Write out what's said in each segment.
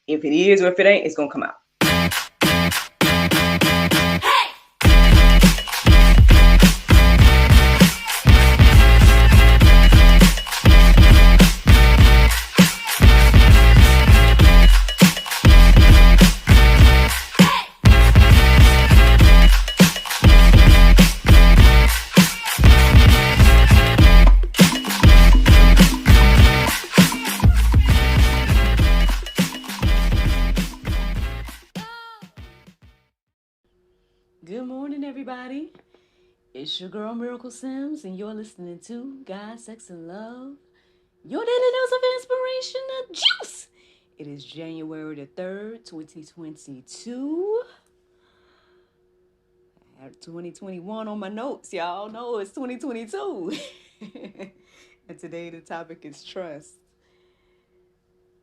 If it is or if it ain't, it's going to come out. Good morning, everybody. It's your girl, Miracle Sims, and you're listening to God, Sex, and Love, your daily dose of inspirational juice. It is January the 3rd, 2022. I have 2021 on my notes. Y'all know it's 2022. And today the topic is trust.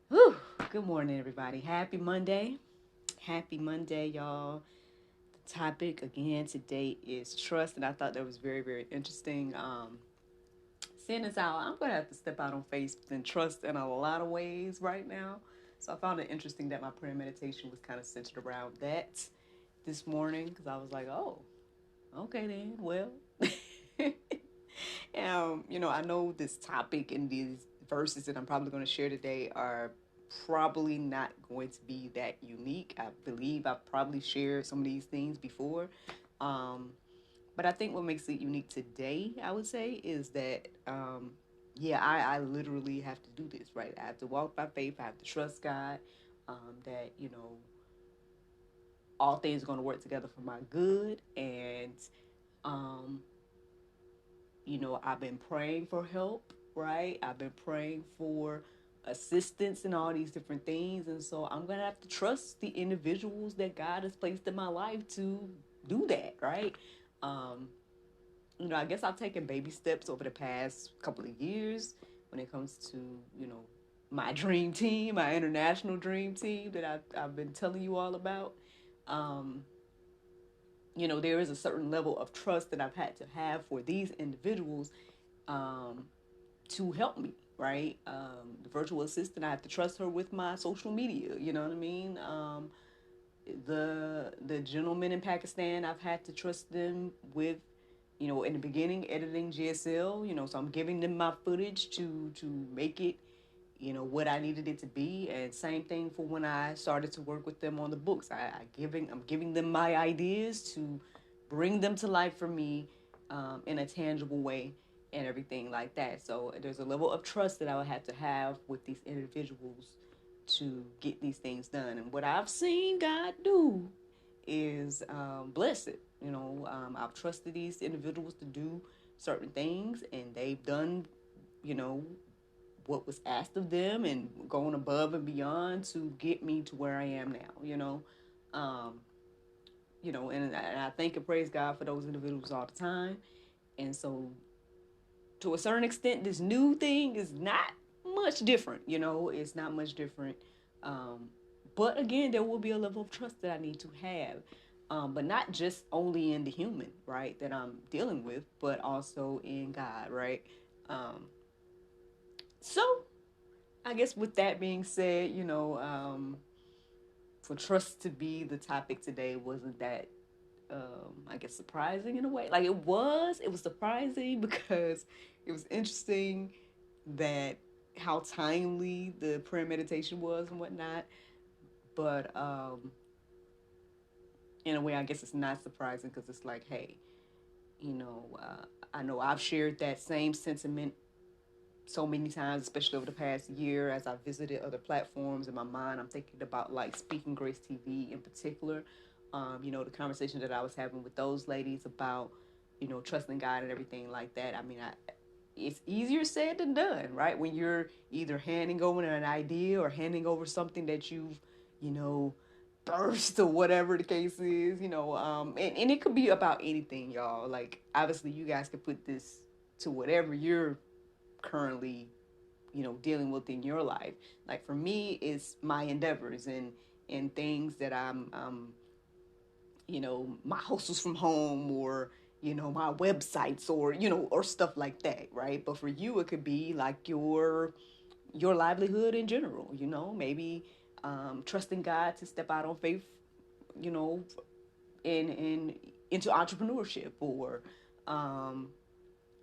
Whew. Good morning, everybody. Happy Monday. Happy Monday, y'all. Topic again today is trust, and I thought that was very, very interesting. Seeing as how I'm gonna have to step out on faith and trust in a lot of ways right now, so I found it interesting that my prayer meditation was kind of centered around that this morning, because I was like, oh, okay then, well. I know this topic and these verses that I'm probably going to share today are probably not going to be that unique. I believe I've probably shared some of these things before. But I think what makes it unique today, I would say, is that, I literally have to do this, right? I have to walk by faith. I have to trust God, that, all things are going to work together for my good. And, I've been praying for help, right? I've been praying for assistance and all these different things. And so I'm going to have to trust the individuals that God has placed in my life to do that, right? I guess I've taken baby steps over the past couple of years when it comes to, my dream team, my international dream team that I've been telling you all about. There is a certain level of trust that I've had to have for these individuals to help me, right? The virtual assistant, I have to trust her with my social media, you know what I mean? The gentleman in Pakistan, I've had to trust them with, in the beginning, editing GSL, so I'm giving them my footage to make it, what I needed it to be. And same thing for when I started to work with them on the books. I'm giving them my ideas to bring them to life for me in a tangible way and everything like that. So there's a level of trust that I would have to have with these individuals to get these things done. And what I've seen God do is bless it. I've trusted these individuals to do certain things, and they've done, what was asked of them and going above and beyond to get me to where I am now, and I thank and praise God for those individuals all the time. And so to a certain extent, this new thing is not much different, it's not much different. But again, there will be a level of trust that I need to have, but not just only in the human, right, that I'm dealing with, but also in God, right? So I guess with that being said, for trust to be the topic today wasn't that, I guess, surprising in a way. Like it was surprising because it was interesting that how timely the prayer meditation was and whatnot. But in a way, I guess it's not surprising because it's like, hey, I know I've shared that same sentiment so many times, especially over the past year as I visited other platforms. In my mind, I'm thinking about like Speaking Grace TV in particular. The conversation that I was having with those ladies about, trusting God and everything like that. I mean, it's easier said than done, right? When you're either handing over an idea or handing over something that you've, burst or whatever the case is, and it could be about anything, y'all. Like, obviously, you guys could put this to whatever you're currently, dealing with in your life. Like for me, it's my endeavors and things that I'm my hustles from home, or my websites, or or stuff like that, right? But for you, it could be like your livelihood in general. Maybe trusting God to step out on faith, you know, in into entrepreneurship, or um,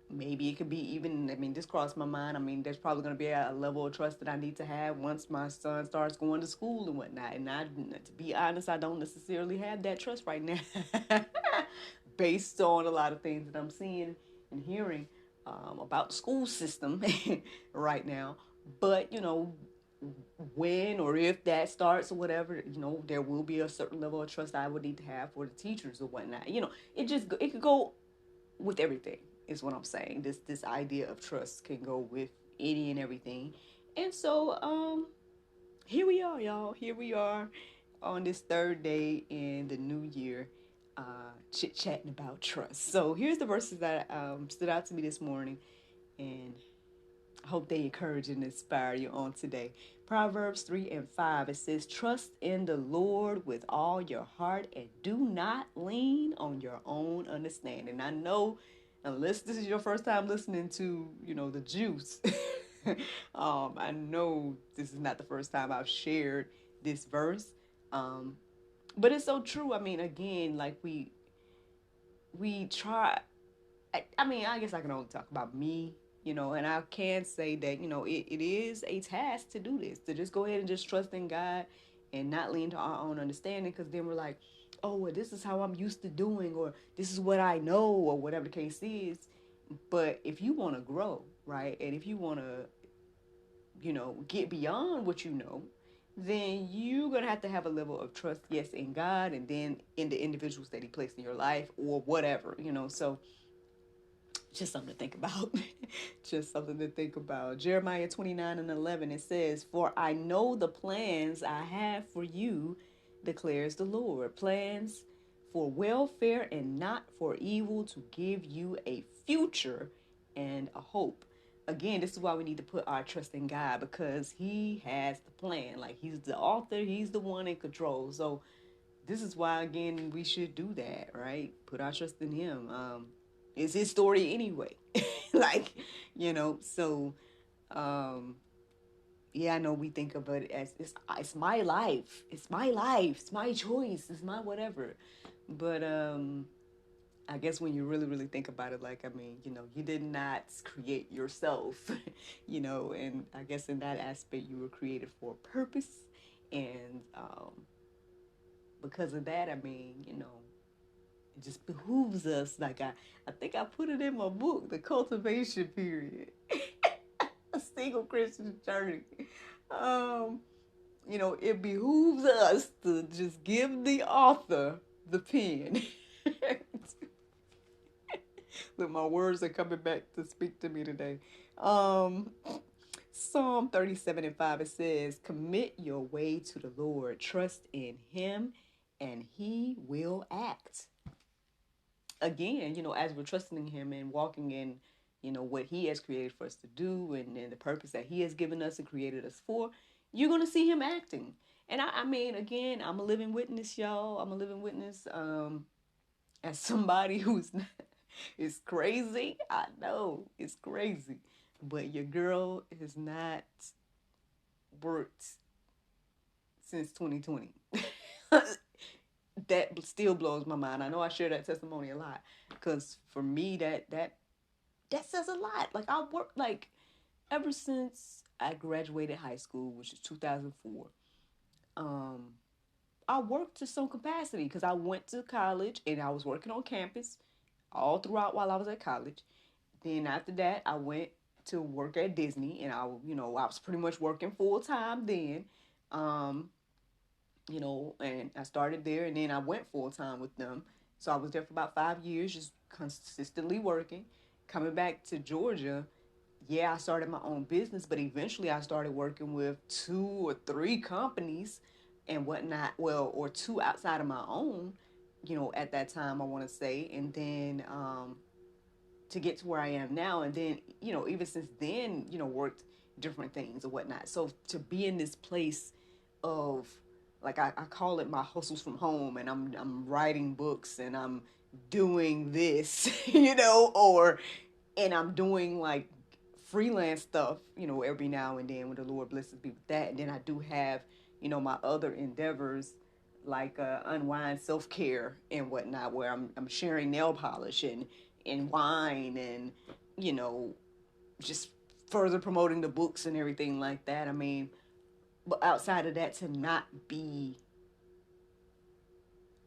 maybe it could be even, I mean, this crossed my mind. I mean, there's probably going to be a level of trust that I need to have once my son starts going to school and whatnot. And to be honest, I don't necessarily have that trust right now based on a lot of things that I'm seeing and hearing about the school system right now. But, when or if that starts or whatever, there will be a certain level of trust I would need to have for the teachers or whatnot. It could go with everything is what I'm saying. This idea of trust can go with any and everything. And so here we are, y'all. Here we are on this third day in the new year, chit chatting about trust. So here's the verses that stood out to me this morning, and I hope they encourage and inspire you on today. Proverbs 3:5, it says, "Trust in the Lord with all your heart and do not lean on your own understanding." I know, unless this is your first time listening to, the juice, I know this is not the first time I've shared this verse. But it's so true. I mean, again, like we try. I guess I can only talk about me, and I can say that, it is a task to do this, to just go ahead and just trust in God and not lean to our own understanding, because then we're like, oh, well, this is how I'm used to doing, or this is what I know, or whatever the case is. But if you want to grow, right, and if you want to, get beyond what you know, then you're going to have a level of trust, yes, in God, and then in the individuals that he placed in your life or whatever, so just something to think about. Just something to think about. Jeremiah 29:11, it says, "For I know the plans I have for you, declares the Lord. Plans for welfare and not for evil, to give you a future and a hope." Again, this is why we need to put our trust in God, because he has the plan. Like, he's the author, he's the one in control. So this is why, again, we should do that, right? Put our trust in him. It's his story anyway. Like, so yeah, I know we think of it as it's my life. It's my life. It's my choice. It's my whatever. But I guess when you really, really think about it, like, I mean, you did not create yourself, and I guess in that aspect you were created for a purpose. And because of that, I mean, it just behooves us. Like, I think I put it in my book, The Cultivation Period. A Single Christian Journey. It behooves us to just give the author the pen. Look, my words are coming back to speak to me today. Psalm 37:5, it says, "Commit your way to the Lord, trust in him, and he will act." Again, as we're trusting in him and walking in, what he has created for us to do, and the purpose that he has given us and created us for, you're going to see him acting. And I mean, again, I'm a living witness, y'all. I'm a living witness as somebody who's not, it's crazy. I know it's crazy. But your girl has not worked since 2020. That still blows my mind. I know I share that testimony a lot, because for me that says a lot. Like, I worked, like, ever since I graduated high school, which is 2004. I worked to some capacity, because I went to college and I was working on campus all throughout while I was at college. Then after that, I went to work at Disney, and I was pretty much working full time then. And I started there, and then I went full time with them. So I was there for about 5 years, just consistently working. Coming back to Georgia, yeah, I started my own business, but eventually I started working with 2 or 3 companies and whatnot. Well, or 2 outside of my own, at that time, I want to say. And then to get to where I am now. And then, even since then, worked different things or whatnot. So to be in this place of, like, I call it my hustles from home, and I'm writing books, and I'm doing this, and I'm doing, like, freelance stuff, every now and then when the Lord blesses me with that. And then I do have, my other endeavors, like unwind self-care and whatnot, where I'm sharing nail polish and wine and, you know, just further promoting the books and everything like that. I mean, but outside of that, to not be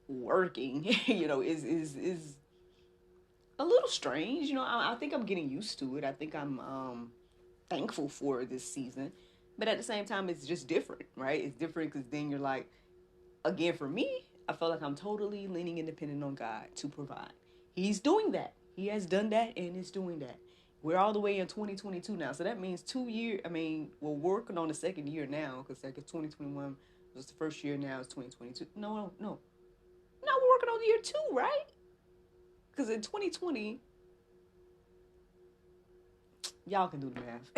working, is a little strange. I think I'm getting used to it. I think I'm thankful for this season, but at the same time, it's just different, right? It's different because then you're like, again, for me, I feel like I'm totally leaning independent on God to provide. He's doing that. He has done that and is doing that. We're all the way in 2022 now, so that means 2 years. I mean, we're working on the second year now because like 2021 was the first year. Now it's 2022. No. Now we're working on year two, right? Because in 2020, y'all can do the math.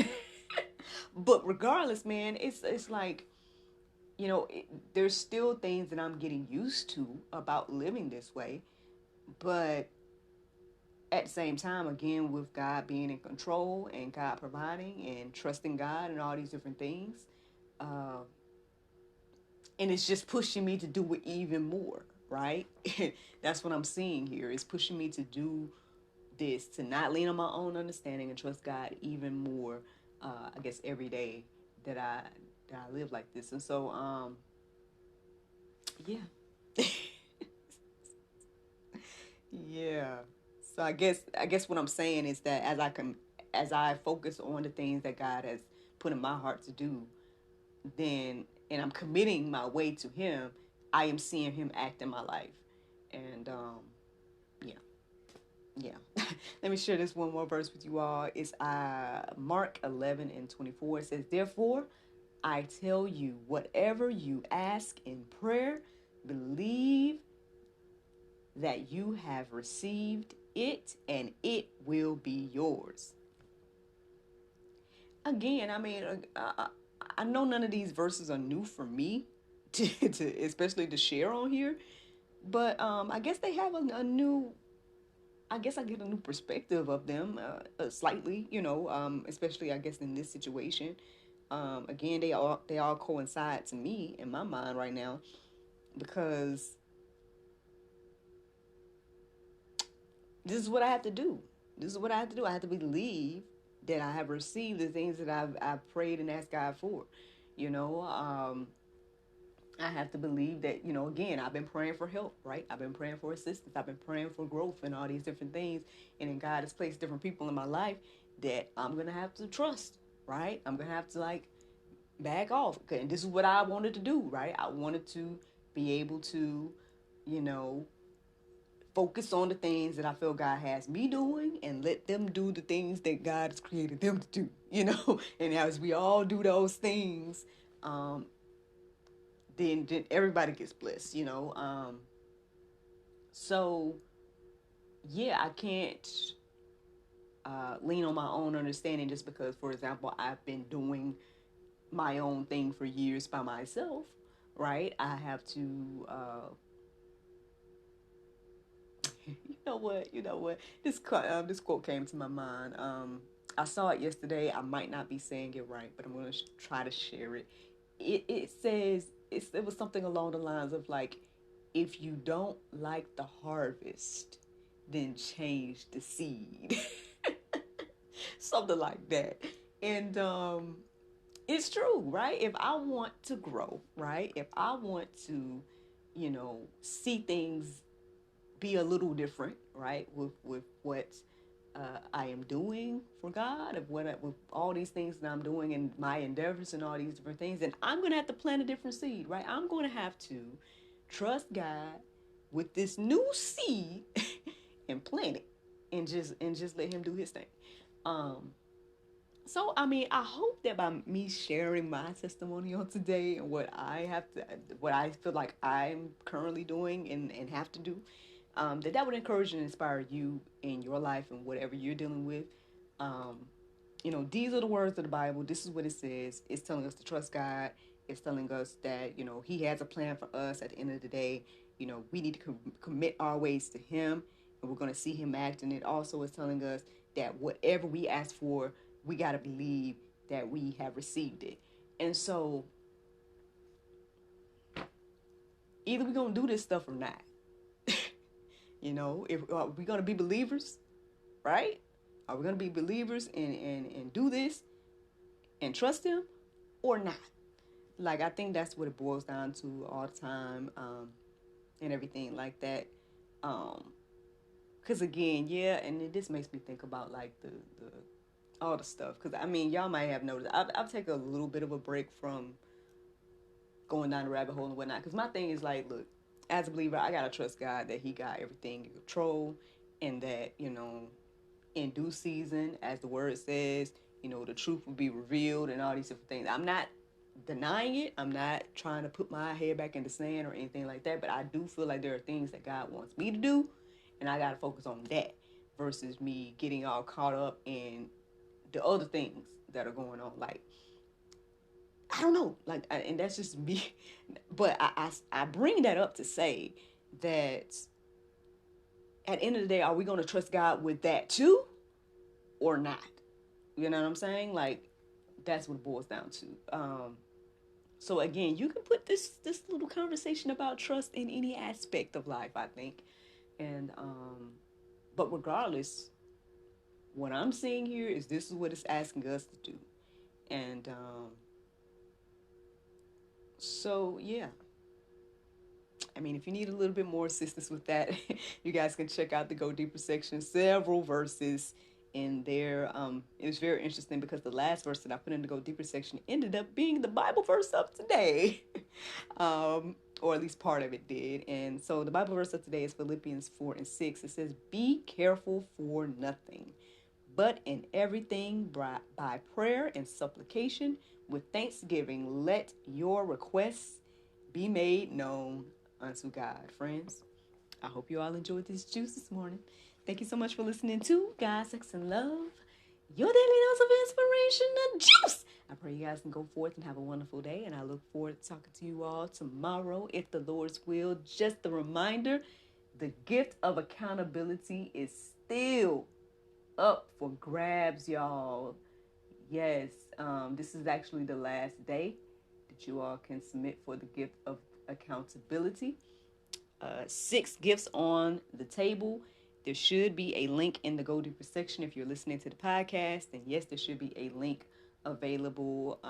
But regardless, man, it's like, there's still things that I'm getting used to about living this way, but at the same time, again, with God being in control and God providing and trusting God and all these different things, uh, and it's just pushing me to do it even more, right? That's what I'm seeing here. It's pushing me to do this, to not lean on my own understanding and trust God even more. I guess every day that I live like this, and so yeah, yeah. So I guess what I'm saying is that as I focus on the things that God has put in my heart to do, then and I'm committing my way to Him, I am seeing Him act in my life, and yeah. Yeah. Let me share this one more verse with you all. It's Mark 11:24. It says, "Therefore, I tell you, whatever you ask in prayer, believe that you have received it and it will be yours." Again, I mean, I know none of these verses are new for me, to especially to share on here, but I guess they have a new. I guess I get a new perspective of them, slightly, especially I guess in this situation. Again, they all coincide to me in my mind right now because this is what I have to do. This is what I have to do. I have to believe that I have received the things that I've prayed and asked God for. You know, I have to believe that, again, I've been praying for help, right? I've been praying for assistance. I've been praying for growth and all these different things. And then God has placed different people in my life that I'm going to have to trust, right? I'm going to have to back off. Okay, and this is what I wanted to do, right? I wanted to be able to, you know, focus on the things that I feel God has me doing and let them do the things that God has created them to do, And as we all do those things, then everybody gets blessed. So yeah, I can't lean on my own understanding just because, for example, I've been doing my own thing for years by myself, right? I have to, you know what? This quote came to my mind. I saw it yesterday. I might not be saying it right, but I'm going to try to share it. It says, it was something along the lines of like, if you don't like the harvest, then change the seed. Something like that. And it's true, right? If I want to grow, right? If I want to, see things be a little different, right? With what I am doing for God, with all these things that I'm doing and my endeavors and all these different things, then I'm gonna have to plant a different seed, right? I'm gonna have to trust God with this new seed and plant it, and just let Him do His thing. Um, so, I mean, I hope that by me sharing my testimony on today and what I feel like I'm currently doing and have to do, that would encourage and inspire you in your life and whatever you're dealing with. Um, these are the words of the Bible. This is what it says. It's telling us to trust God. It's telling us that, He has a plan for us at the end of the day. We need to commit our ways to Him, and we're going to see Him act. And it also is telling us that whatever we ask for, we got to believe that we have received it. And so either we're going to do this stuff or not. You know, if are we going to be believers, right? Are we going to be believers and do this and trust him or not? Like, I think that's what it boils down to all the time, and everything like that. Because again, yeah, and this makes me think about like the all the stuff. Because I mean, y'all might have noticed I've taken a little bit of a break from going down the rabbit hole and whatnot. Because my thing is like, look, as a believer, I gotta trust God that He got everything in control, and that, you know, in due season, as the word says, you know, the truth will be revealed and all these different things. I'm not denying it. I'm not trying to put my head back in the sand or anything like that. But I do feel like there are things that God wants me to do, and I gotta focus on that versus me getting all caught up in the other things that are going on. Like, I don't know, like, and that's just me. But I bring that up to say that at the end of the day, are we going to trust God with that too or not? You know what I'm saying? Like, that's what it boils down to. So again, you can put this little conversation about trust in any aspect of life, I think. And but regardless, what I'm seeing here is this is what it's asking us to do. And so yeah. I mean, if you need a little bit more assistance with that, you guys can check out the Go Deeper section. Several verses in there. It was very interesting because the last verse that I put in the Go Deeper section ended up being the Bible verse of today. Or at least part of it did. And so the Bible verse of today is Philippians 4:6. It says, "Be careful for nothing, but in everything by prayer and supplication with thanksgiving, let your requests be made known unto God." Friends, I hope you all enjoyed this juice this morning. Thank you so much for listening to God, Sex, and Love, your daily dose of inspiration and juice. I pray you guys can go forth and have a wonderful day, and I look forward to talking to you all tomorrow, if the Lord's will. Just a reminder, the gift of accountability is still up for grabs, y'all. Yes, this is actually the last day that you all can submit for the gift of accountability. 6 gifts on the table. There should be a link in the Go Deeper section if you're listening to the podcast. And yes, there should be a link available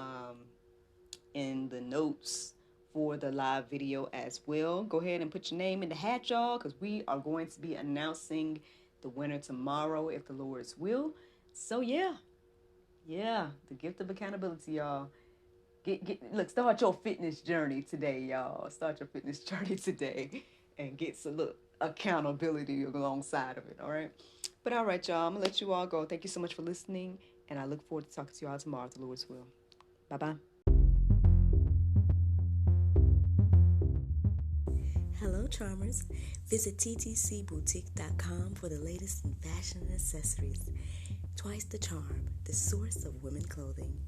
in the notes for the live video as well. Go ahead and put your name in the hat, y'all, because we are going to be announcing the winner tomorrow, if the Lord's will. So yeah, the gift of accountability, y'all. Look, start your fitness journey today, y'all. Start your fitness journey today and get some accountability alongside of it, all right? But all right, y'all, I'm going to let you all go. Thank you so much for listening, and I look forward to talking to you all tomorrow, if the Lord's will. Bye-bye. Hello, charmers. Visit ttcboutique.com for the latest in fashion and accessories. Twice the charm, the source of women clothing.